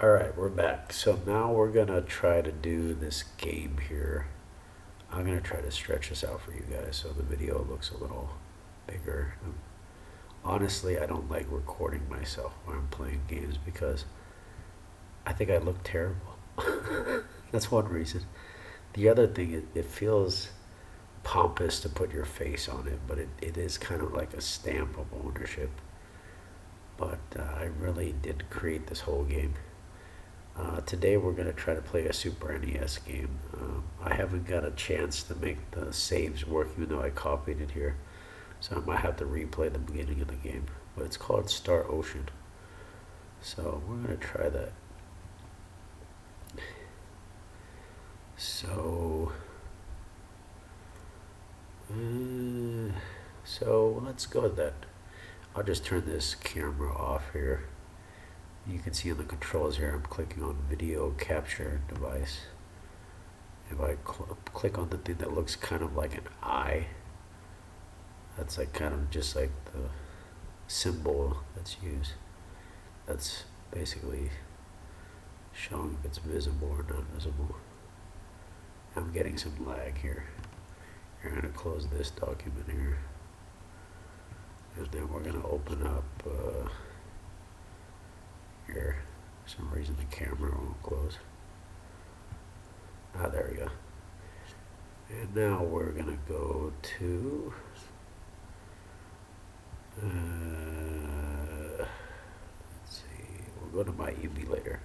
Alright, we're back. So now we're gonna try to do this game here. I'm gonna try to stretch this out for you guys so the video looks a little bigger. Honestly, I don't like recording myself when I'm playing games because I think I look terrible. That's one reason. The other thing, it feels pompous to put your face on it, but it is kind of like a stamp of ownership. But I really did create this whole game. Today we're going to try to play a Super NES game. I haven't got a chance to make the saves work even though I copied it here. So I might have to replay the beginning of the game. But it's called Star Ocean. So we're going to try that. So let's go with that. I'll just turn this camera off here. You can see on the controls here, I'm clicking on video capture device. If I click on the thing that looks kind of like an eye, that's like kind of just like the symbol that's used. That's basically showing if it's visible or not visible. I'm getting some lag here. You're going to close this document here. And then we're going to open up here. For some reason the camera won't close. Ah, there we go. And now we're going to go to let's see, we'll go to my emulator.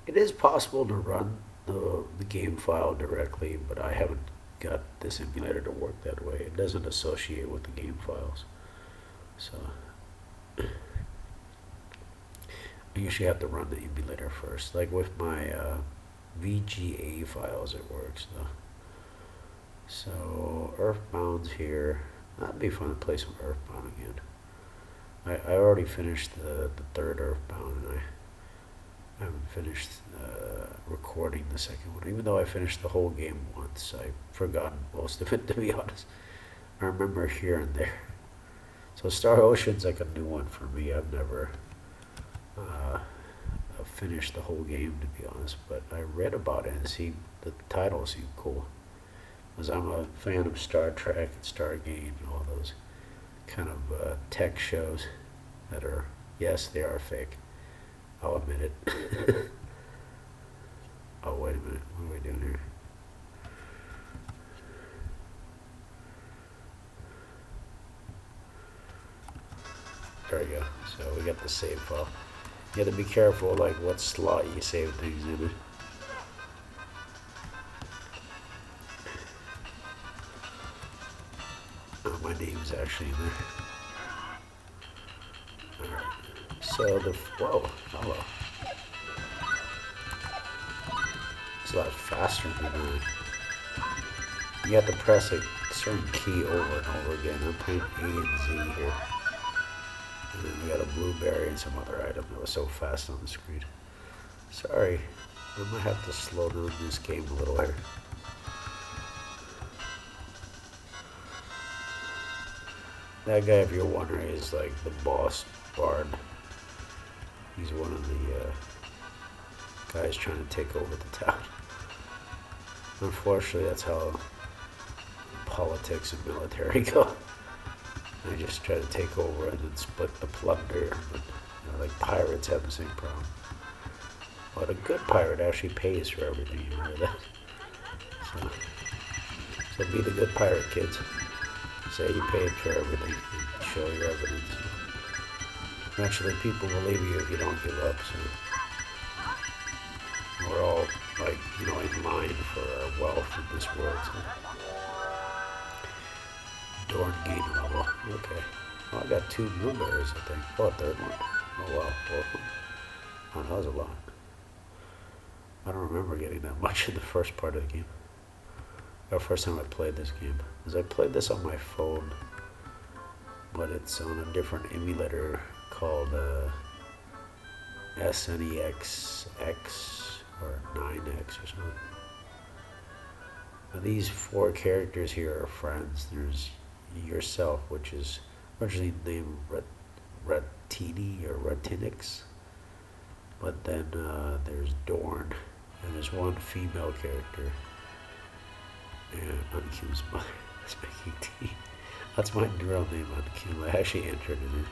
It is possible to run the game file directly, but I haven't got this emulator to work that way. It doesn't associate with the game files. So I usually have to run the emulator first. Like with my VGA files, it works though. So Earthbound's here. That'd be fun to play some Earthbound again. I already finished the third Earthbound, and I haven't finished recording the second one. Even though I finished the whole game once, I've forgotten most of it, to be honest. I remember here and there. So Star Ocean's like a new one for me. I've never finished the whole game, to be honest, but I read about it and the title seemed cool. Because I'm a fan of Star Trek and Stargate and all those kind of tech shows that are, yes, they are fake. I'll admit it. Oh, wait a minute. What are we doing here? There we go. So we got the save file. You have to be careful, like what slot you save things in. Oh, my name's actually in there. Alright. So whoa, hello. It's a lot faster than that. You have to press a certain key over and over again. I'm playing A and Z here. And then we got a blueberry and some other item that was so fast on the screen. Sorry, I might have to slow down this game a little here. That guy, if you're wondering, is like the boss bard. He's one of the guys trying to take over the town. Unfortunately, that's how politics and military go. They just try to take over and then split the plunder. But, like pirates have the same problem. But a good pirate actually pays for everything. You know that? So be the good pirate, kids. Say you paid for everything and show your evidence. Eventually people will leave you if you don't give up. So we're all like, in line for our wealth in this world. So. Dorn gain level. Okay. Well, I got 2 blueberries, I think. Oh, a third one. Oh, wow. Oh, that was a lot. I don't remember getting that much in the first part of the game. The first time I played this game. Because I played this on my phone, but it's on a different emulator called SNEX X or 9X or something. Now, these 4 characters here are friends. There's yourself, which is originally named Retini or Retinix. But then there's Dorn, and there's one female character, and Unkim's mother is making tea. That's my real name, Unkim. I actually entered it in.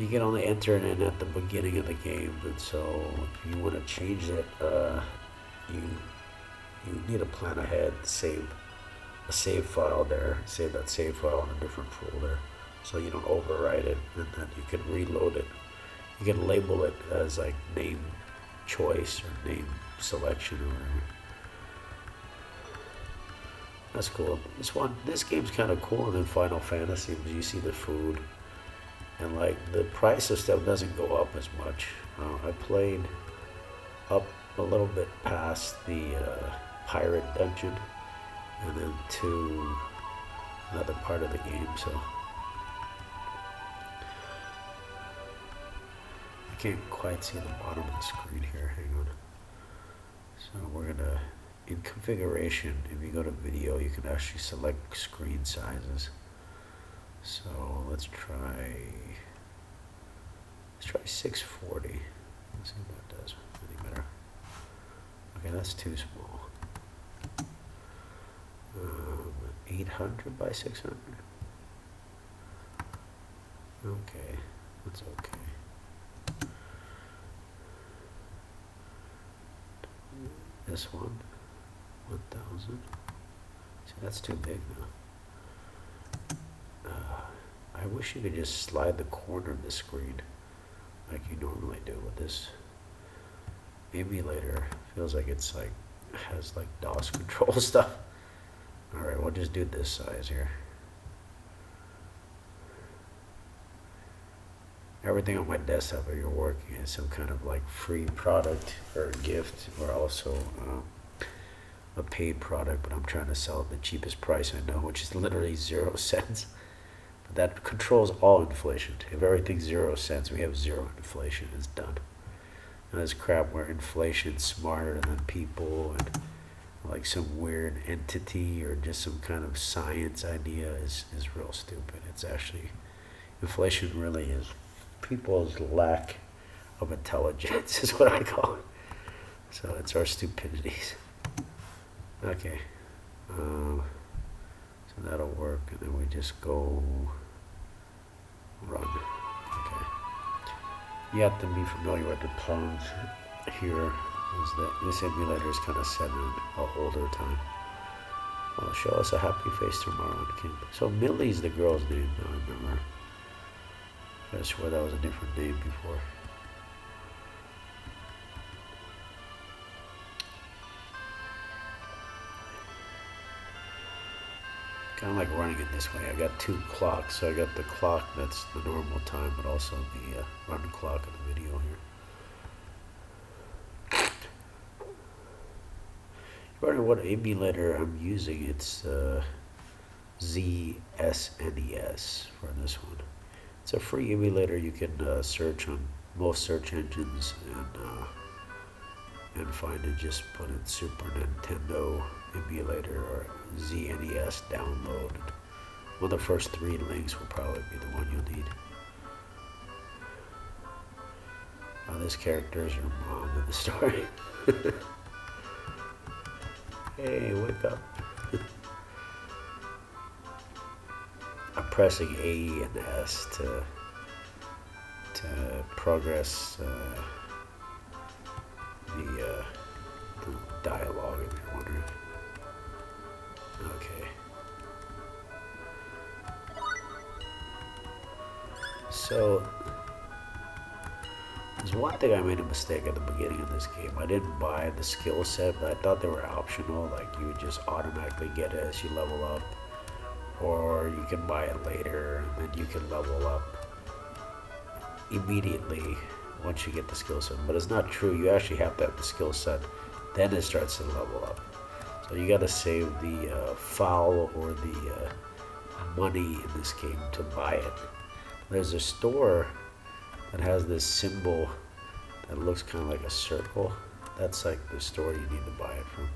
You can only enter it in at the beginning of the game, and so if you want to change it, you need to plan ahead, save a save file there, save that save file in a different folder, so you don't overwrite it, and then you can reload it. You can label it as like name choice or name selection or whatever. That's cool. This game's kind of cooler than Final Fantasy because you see the food, and like the price of stuff doesn't go up as much. I played up a little bit past the pirate dungeon, and then to another part of the game, so I can't quite see the bottom of the screen here. Hang on. So we're gonna, in configuration, if you go to video, you can actually select screen sizes. So let's try 640. Let's see what that does. Any better? Okay, that's too small. 800 by 600. Okay, that's okay. This one, 1000. See, that's too big now. I wish you could just slide the corner of the screen like you normally do with this emulator. Feels like it's like has like DOS control stuff. All right, we'll just do this size here. Everything on my desktop if you're working is some kind of like free product or gift, or also a paid product, but I'm trying to sell at the cheapest price I know, which is literally 0 cents. But that controls all inflation. If everything's 0 cents, we have zero inflation. It's done. And this crap where inflation's smarter than people and like some weird entity or just some kind of science idea is real stupid. It's actually, inflation really is people's lack of intelligence is what I call it. So it's our stupidities. Okay, so that'll work, and then we just go run. Okay, you have to be familiar with the pawns here. Is that this emulator is kind of set in an older time. Well, show us a happy face tomorrow, Kim. So Millie's the girl's name. I remember. I swear that was a different name before. Kind of like running it this way. I got 2 clocks. So I got the clock that's the normal time, but also the run clock of the video here. Wondering what emulator I'm using. It's ZSNES for this one. It's a free emulator. You can search on most search engines and find it. Just put in Super Nintendo emulator or ZNES download. One of the first 3 links will probably be the one you'll need. This character is your mom in the story. Hey, wake up. I'm pressing A and S to progress the dialogue, if you're wondering. Okay. So, there's one thing I made a mistake at the beginning of this game. I didn't buy the skill set, but I thought they were optional. Like you would just automatically get it as you level up, or you can buy it later and then you can level up immediately once you get the skill set. But it's not true. You actually have to have the skill set, then it starts to level up. So you got to save the foul or the money in this game to buy it. There's a store that has this symbol that looks kind of like a circle. That's like the store you need to buy it from.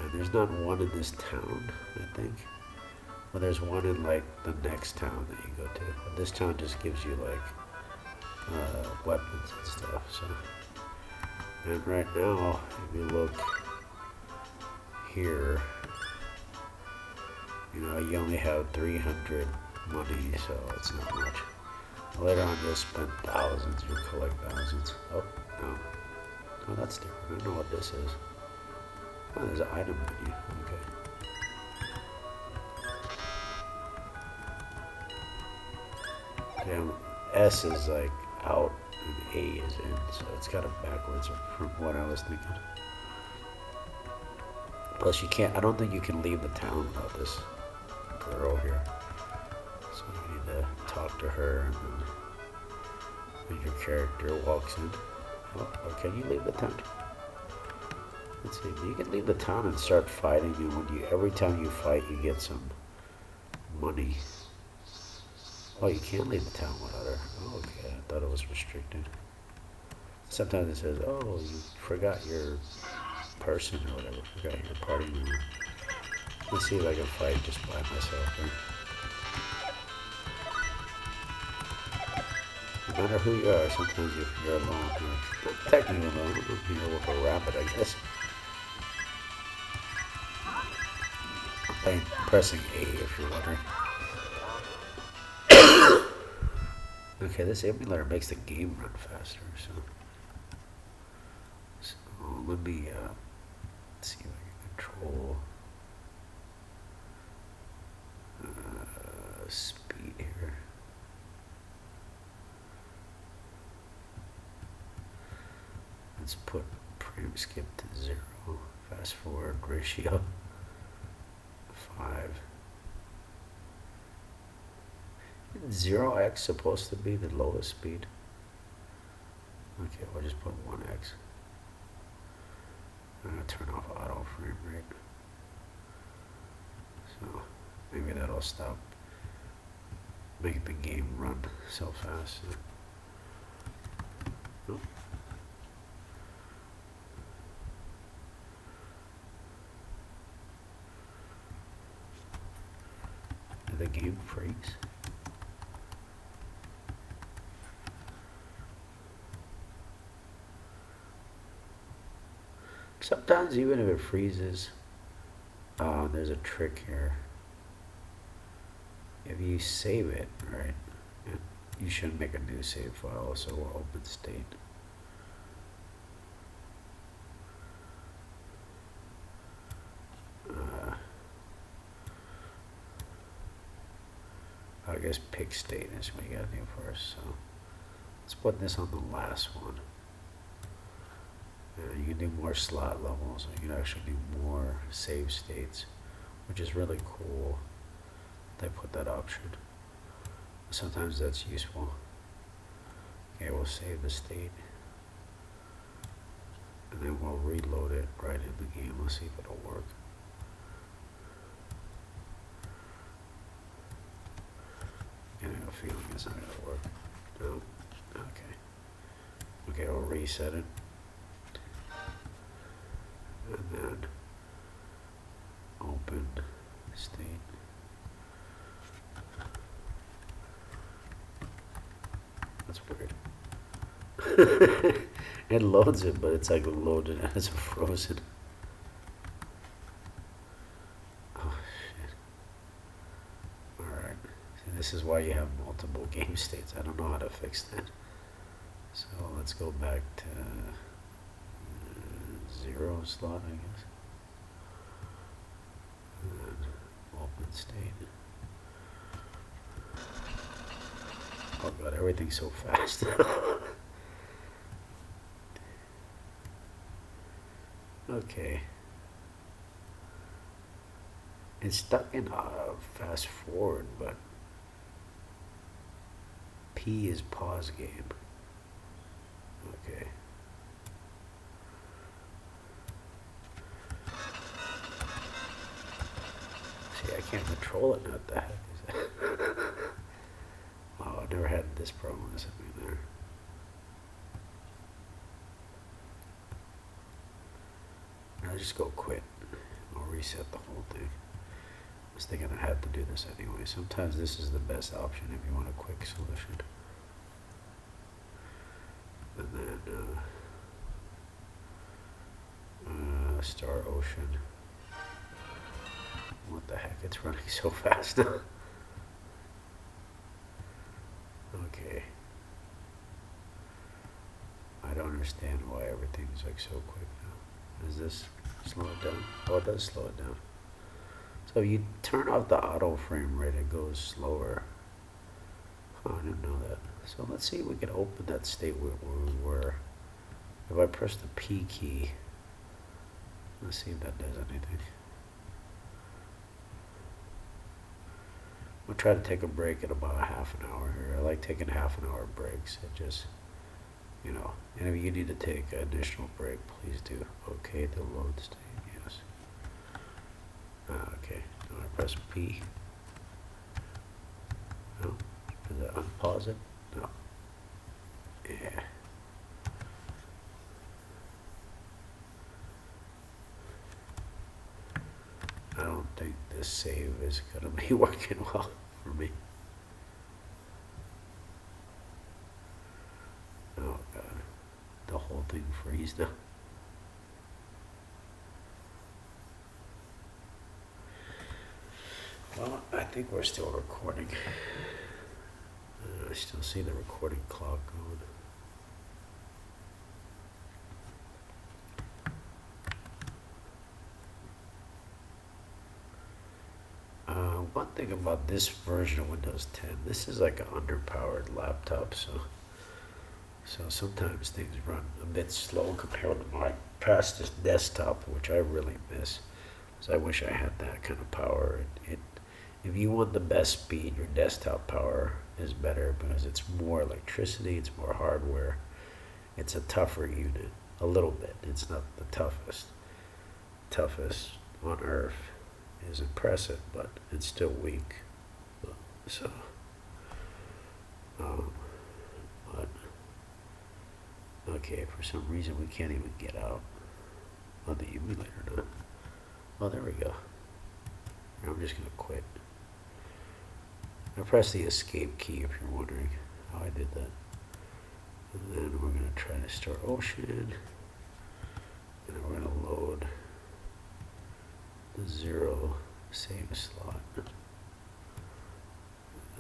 And there's not one in this town, I think. Well, there's one in like the next town that you go to. But this town just gives you like weapons and stuff. So And right now, if you look here, you know, you only have 300 money, so it's not much. Later on, you'll spend thousands, you'll collect thousands. Oh, no. Oh, that's different. I don't know what this is. Oh, there's an item menu. Okay. Damn, S is like out and A is in, so it's kind of backwards from what I was thinking. Plus, you can't, I don't think you can leave the town without this girl here. So you need to talk to her, and then when your character walks in. Oh, or can you leave the town? Let's see. You can leave the town and start fighting, and when you, every time you fight, you get some money. Oh, you can't leave the town without her. Oh, okay. I thought it was restricted. Sometimes it says, "Oh, you forgot your person or whatever. Forgot your party member." Let's see if I can fight just by myself here. No matter who you are, sometimes you're alone. Not technically alone. I'm here with a rabbit, I guess. I'm pressing A if you're wondering. Okay, this emulator makes the game run faster, so let me see if I can control speed here. Let's put frame skip to 0, fast forward ratio 5. 0x supposed to be the lowest speed? Okay, we'll just put 1x. I'm gonna turn off auto frame rate. So maybe that'll stop making the game run so fast. Oh. Did the game freeze? Sometimes even if it freezes, there's a trick here. If you save it, right, you should make a new save file, so we'll open state. I guess pick state is what you gotta do first, so let's put this on the last one. You can do more slot levels, you can actually do more save states, which is really cool. They put that option. Sometimes that's useful. Okay, we'll save the state. And then we'll reload it right in the game. Let's see if it'll work. I have a feeling it's not gonna work. No. Okay. Okay, we'll reset it. And then open state. That's weird. It loads it, but it's like loaded as a frozen. Oh shit. Alright. This is why you have multiple game states. I don't know how to fix that. So let's go back to 0 slot, I guess. And then open state. Oh god, everything's so fast. Okay. It's stuck in fast forward, but P is pause game. Okay. See, I can't control it, not the heck is that? Oh, I've never had this problem with something there. I'll just go quit. I'll reset the whole thing. I was thinking I had to do this anyway. Sometimes this is the best option if you want a quick solution. And then ocean. What the heck? It's running so fast now. Okay. I don't understand why everything's like so quick now. Is this slow it down? Oh, it does slow it down. So if you turn off the auto frame rate, it goes slower. Oh, I didn't know that. So let's see if we can open that state where we were. If I press the P key, let's see if that does anything. We'll try to take a break in about half an hour here. I like taking half an hour breaks. It just, you know, and if you need to take an additional break, please do. Okay, the load state, yes. Okay, now I press P. No, does that unpause it? No. Yeah. I don't think this save is going to be working well for me. Oh god, the whole thing freezed now. Well, I think we're still recording. I still see the recording clock going. One thing about this version of Windows 10, this is like an underpowered laptop, so sometimes things run a bit slow compared to my past desktop, which I really miss. So I wish I had that kind of power. If you want the best speed, your desktop power is better because it's more electricity, it's more hardware. It's a tougher unit, a little bit. It's not the toughest. Toughest on Earth is impressive, but it's still weak. So, but, okay, for some reason we can't even get out on the emulator now. Oh, there we go. I'm just gonna quit. I pressed the escape key if you're wondering how I did that. And then we're gonna try to start Ocean. And then we're gonna load the 0 save slot.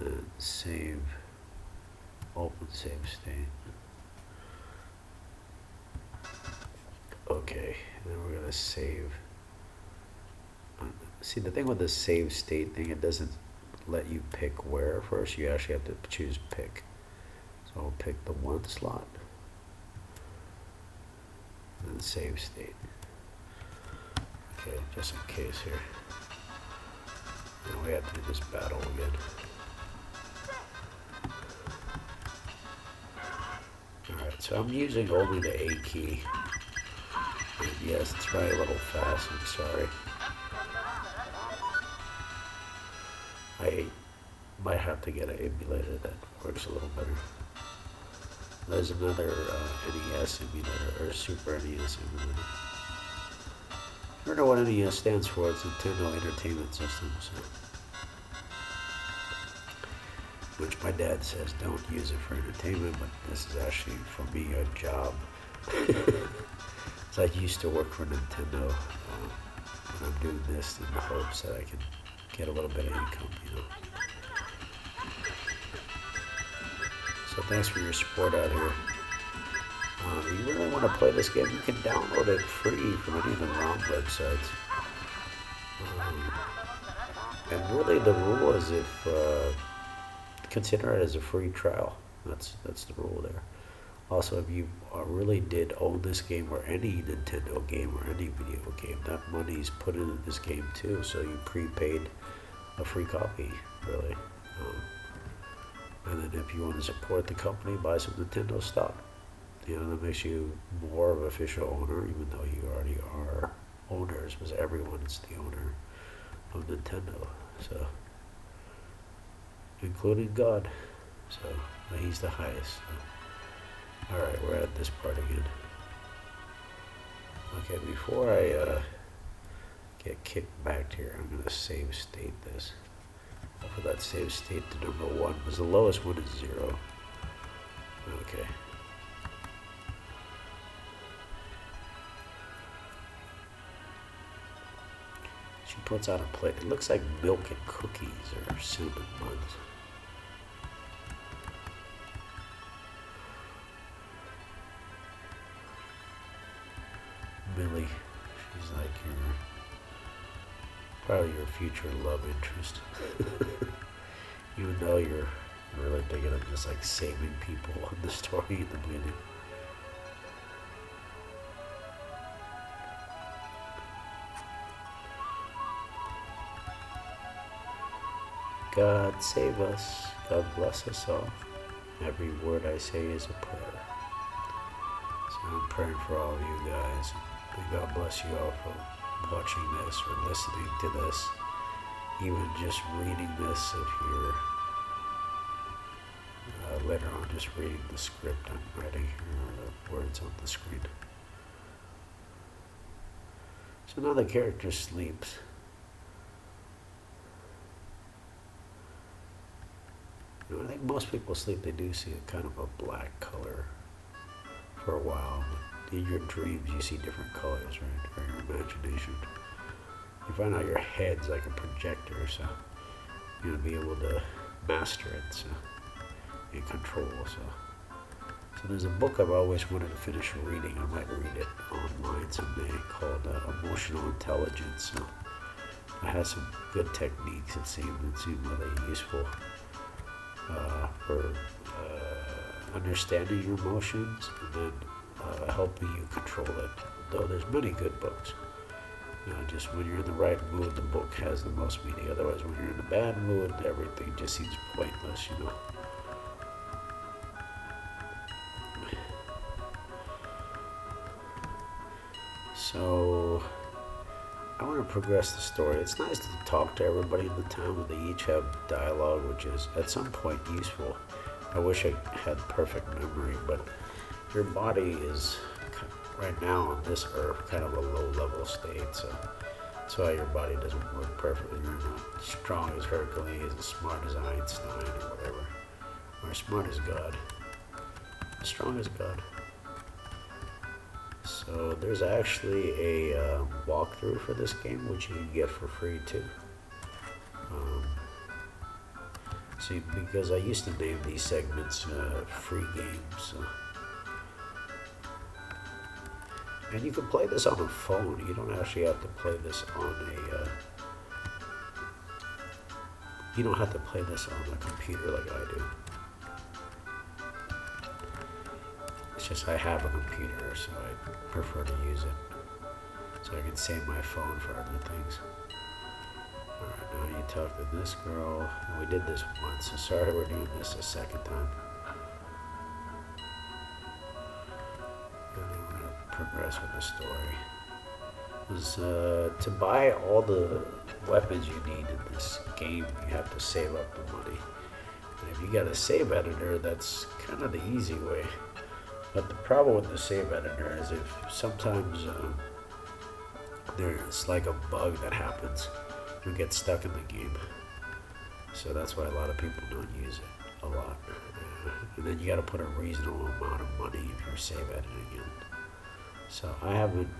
And save, open save state. Okay, and then we're gonna save. See, the thing with the save state thing, it doesn't let you pick where first. You actually have to choose pick. So I'll pick the 1 slot. And then save state. Okay, just in case here. And we have to do this battle again. Alright, so I'm using only the A key. And yes, it's running a little fast, I'm sorry. I might have to get an emulator that works a little better. There's another NES emulator, or Super NES emulator. I don't know what NES stands for. It's Nintendo Entertainment System, so. Which my dad says don't use it for entertainment, but this is actually for me a job. So I used to work for Nintendo, and I'm doing this in the hopes that I can get a little bit of income, you know. So thanks for your support out here. If you really want to play this game, you can download it free from any of the ROM websites. And really the rule is if, consider it as a free trial. That's the rule there. Also, if you really did own this game or any Nintendo game or any video game, that money's put into this game too, so you prepaid a free copy, really. And then if you want to support the company, buy some Nintendo stock. You know, that makes you more of an official owner, even though you already are owners, because everyone is the owner of Nintendo, so, including God. So, he's the highest. So. Alright, we're at this part again. Okay, before I get kicked back here, I'm going to save state this. For that save state to number 1, because the lowest one is 0. Okay. She puts out a plate. It looks like milk and cookies or cinnamon buns. Millie, she's like probably your future love interest. Even though you're really thinking of just like saving people in the story in the beginning. God save us, God bless us all. Every word I say is a prayer. So I'm praying for all of you guys. May God bless you all for watching this or listening to this. Even just reading this if you're later on just reading the script I'm writing here or the words on the screen. So now the character sleeps. I think most people sleep, they do see a kind of a black color for a while. But in your dreams, you see different colors, right? Or your imagination. You find out your head's like a projector, so you'll be able to master it, so and control. So there's a book I've always wanted to finish reading. I might read it online someday called Emotional Intelligence. So it has some good techniques. It seemed really useful. For understanding your emotions and then helping you control it. Though there's many good books. Just when you're in the right mood, the book has the most meaning. Otherwise, when you're in a bad mood, everything just seems pointless, So, I want to progress the story. It's nice to talk to everybody in the town, and they each have dialogue, which is at some point useful. I wish I had perfect memory, but your body is right now on this earth kind of a low-level state, so that's why your body doesn't work perfectly. You're not strong as Hercules, as smart as Einstein, or whatever, or smart as God, as strong as God. So there's actually a walkthrough for this game, which you can get for free too. See, because I used to name these segments free games. And you can play this on a phone. You don't actually have to play this on a. You don't have to play this on a computer like I do. It's just I have a computer, so I prefer to use it. So I can save my phone for other things. Alright, now you talk to this girl. And we did this once, so sorry we're doing this a second time. And then we're going to progress with the story. To buy all the weapons you need in this game, you have to save up the money. And if you got a save editor, that's kind of the easy way. But the problem with the save editor is if sometimes there's like a bug that happens, you get stuck in the game. So that's why a lot of people don't use it a lot. And then you got to put a reasonable amount of money if you're save editing it. So I haven't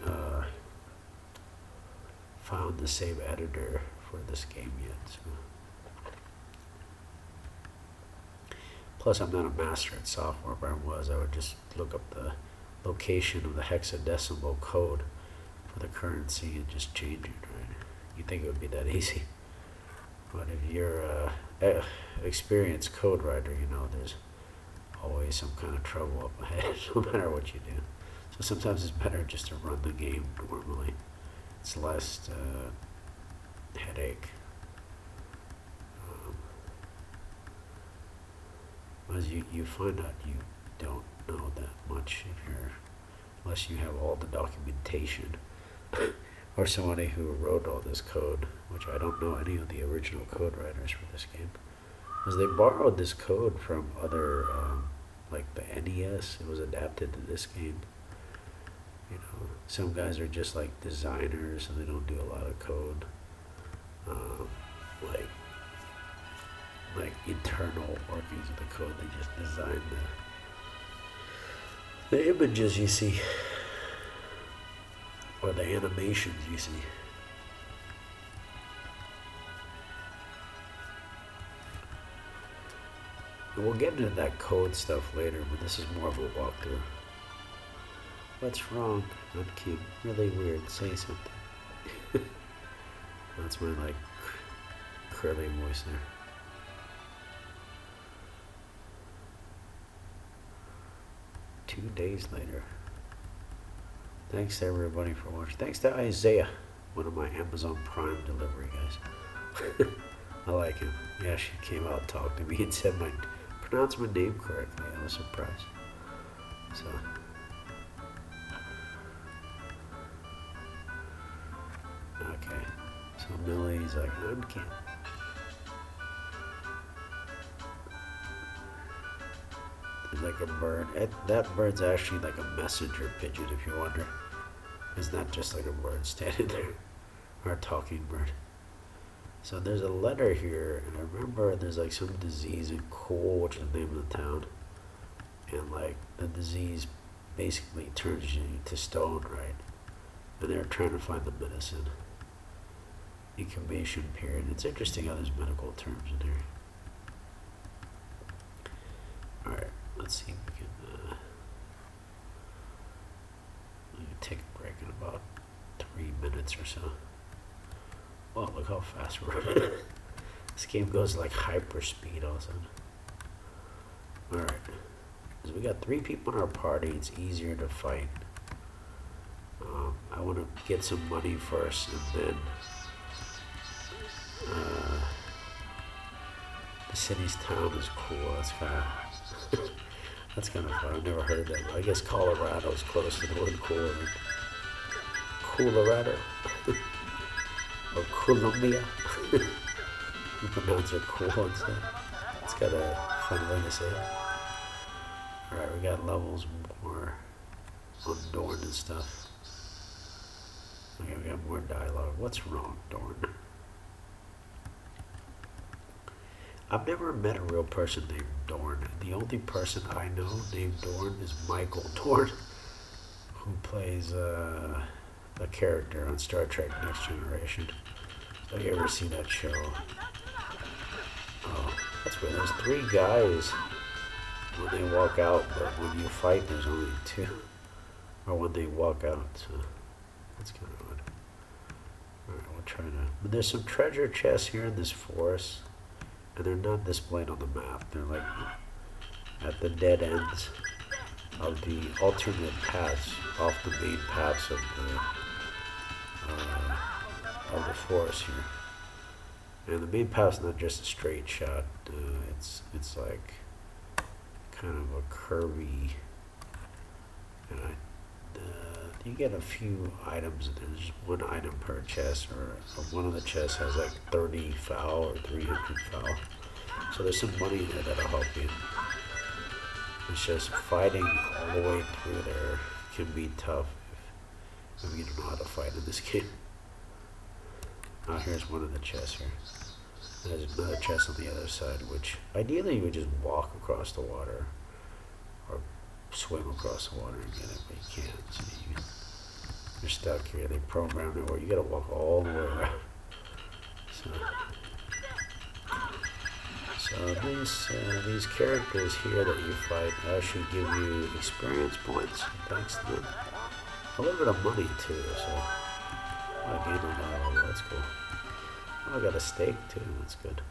found the save editor for this game yet. So. Plus, I'm not a master at software. If I was, I would just look up the location of the hexadecimal code for the currency and just change it, right? You think it would be that easy. But if you're an experienced code writer, there's always some kind of trouble up ahead, no matter what you do. So sometimes it's better just to run the game normally. It's less headache. As you find out you don't know that much unless you have all the documentation or somebody who wrote all this code, which I don't know any of the original code writers for this game, because they borrowed this code from other, like the NES. It was adapted to this game. Some guys are just like designers and they don't do a lot of code, like internal workings of the code. They just design the images you see, or the animations you see. And we'll get into that code stuff later, but this is more of a walkthrough. What's wrong? That kid, really weird. Say something. That's my like curly voice there. Two days later. Thanks to everybody for watching. Thanks to Isaiah, one of my Amazon Prime delivery guys. I like him. Yeah, she came out and talked to me and said pronounced my name correctly. I was surprised. So. Okay. So Millie's like, I'm Ken. Like a bird. That bird's actually like a messenger pigeon, if you wonder. It's not just like a bird standing there, or a talking bird. So there's a letter here, and I remember there's like some disease in Cool, which is the name of the town, and like the disease basically turns you to stone, right? And they're trying to find the medicine. Incubation period. It's interesting how there's medical terms in here. All right. Let's see if we can take a break in about 3 minutes or so. Oh, look how fast we're running. This game goes like hyper speed all of a sudden. Alright. So we got 3 people in our party. It's easier to fight. I want to get some money first, and then the city's town is cool. That's kind of that's kind of fun. I've never heard that. I guess Colorado's close to the word cool. Colorado or Columbia. You pronounce it cool instead. It's got a fun way to say it. All right, we got levels more on Dorn and stuff. Okay, we got more dialogue. What's wrong, Dorn? I've never met a real person named Dorn. The only person I know named Dorn is Michael Dorn, who plays a character on Star Trek Next Generation. Have you ever seen that show? Oh, that's weird. There's 3 guys when they walk out, but when you fight, there's only 2. Or when they walk out, so that's kind of odd. Alright, we'll try to... But there's some treasure chests here in this forest. And they're not displayed on the map. They're like at the dead ends of the alternate paths off the main paths of the forest here. And the main path's not just a straight shot. It's like kind of a curvy. And you get a few items. There's 1 item per chest, or one of the chests has like 30 foul or 300 foul. So there's some money there that'll help you. It's just fighting all the way through there can be tough if you don't know how to fight in this game. Oh, here's one of the chests here. There's another chest on the other side, which ideally you would just walk across the water or swim across the water and get it, but you can't. So you're stuck here. They programmed it where you gotta walk all the way around. So these characters here that you fight actually give you experience points, thanks to them. A little bit of money too, so I gained a lot. That's cool. Oh, I got a steak too, that's good.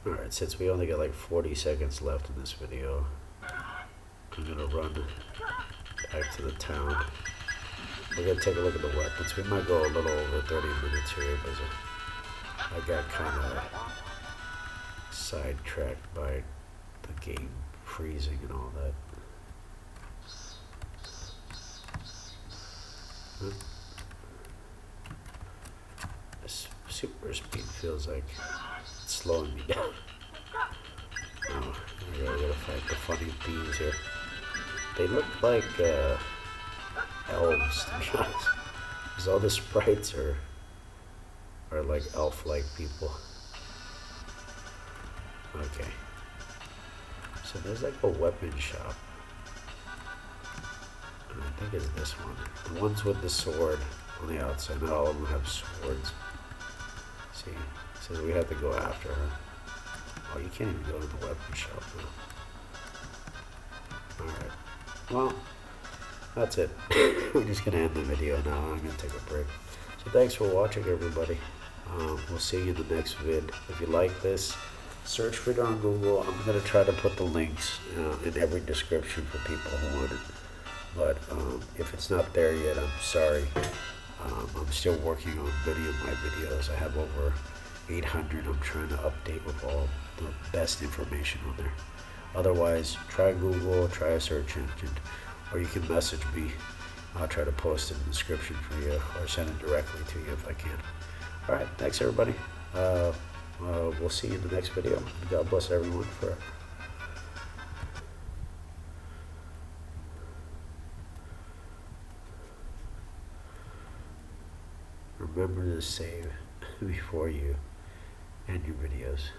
Alright, since we only got like 40 seconds left in this video, I'm gonna run back to the town. We're gonna take a look at the weapons. We might go a little over 30 minutes here, but I got kind of sidetracked by the game freezing and all that. This super speed feels like it's slowing me down. Oh, I really gotta fight the funny beings here. They look like elves, to be honest. Because all the sprites are like elf-like people. Okay. So there's like a weapon shop. think it's this one. The ones with the sword on the outside. Not all of them have swords. See, it says we have to go after her. Oh, you can't even go to the weapon shop now. Alright. Well, that's it. We're just going to end the video now. I'm going to take a break. So thanks for watching, everybody. We'll see you in the next vid. If you like this, search for it on Google. I'm going to try to put the links in every description for people who want it. But if it's not there yet, I'm sorry. I'm still working on my videos. I have over 800 I'm trying to update with all the best information on there. Otherwise, try Google, try a search engine, or you can message me. I'll try to post it in the description for you, or send it directly to you if I can. All right, thanks everybody. We'll see you in the next video. God bless everyone forever. Remember to save before you end your videos.